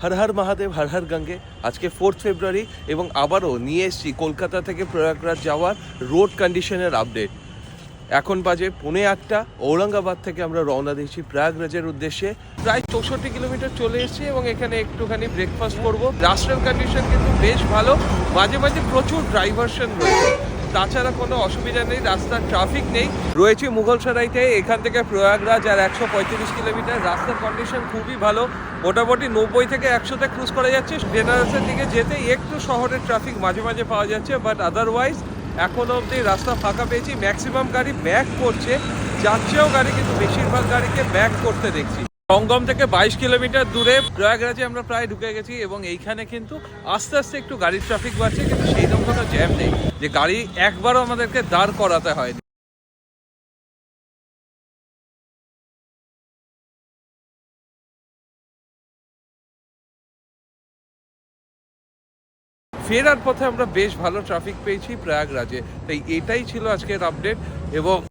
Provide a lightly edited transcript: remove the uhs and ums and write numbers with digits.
হর হর মহাদেব, হর হর গঙ্গে। আজকে 4 ফেব্রুয়ারি এবং আবারও নিয়ে এসেছি কলকাতা থেকে প্রয়াগরাজ যাওয়ার রোড কন্ডিশনের আপডেট। এখন বাজে 8:45। ঔরঙ্গাবাদ থেকে আমরা রওনা দিয়েছি প্রয়াগরাজের উদ্দেশ্যে। প্রায় 64 কিলোমিটার চলে এসেছি এবং এখানে একটুখানি ব্রেকফাস্ট করব। রাস্তার কন্ডিশন কিন্তু বেশ ভালো, মাঝে মাঝে প্রচুর ডাইভারশন রয়েছে, তাছাড়া কোনো অসুবিধা নেই, রাস্তার ট্রাফিক নেই। রয়েছে মুঘলসরাইতে, এখান থেকে প্রয়াগরাজ আর 135 কিলোমিটার। রাস্তার কন্ডিশন খুবই ভালো, মোটামুটি 90 থেকে 100তে ক্রুজ করা যাচ্ছে। বেনারসের দিকে যেতে একটু শহরের ট্রাফিক মাঝে মাঝে পাওয়া যাচ্ছে, বাট আদারওয়াইজ এখনো অবধি রাস্তা ফাঁকা পেয়েছি। ম্যাক্সিমাম গাড়ি ব্যাক করছে, যাচ্ছেও গাড়ি, কিন্তু বেশিরভাগ গাড়িকে ব্যাক করতে দেখছি। সঙ্গম থেকে 22 কিলোমিটার দূরে প্রয়াগরাজে আমরা প্রায় ঢুকে গেছি এবং এইখানে কিন্তু আস্তে আস্তে একটু গাড়ির ট্রাফিক বাড়ছে, কিন্তু সেই রকম কোনো জ্যাম নেই যে গাড়ি একবারও আমাদেরকে দাঁড় করাতে হয়নি। ফেরার পথে আমরা বেশ ভালো ট্রাফিক পেয়েছি প্রয়াগরাজে। তাই এটাই ছিল আজকের আপডেট এবং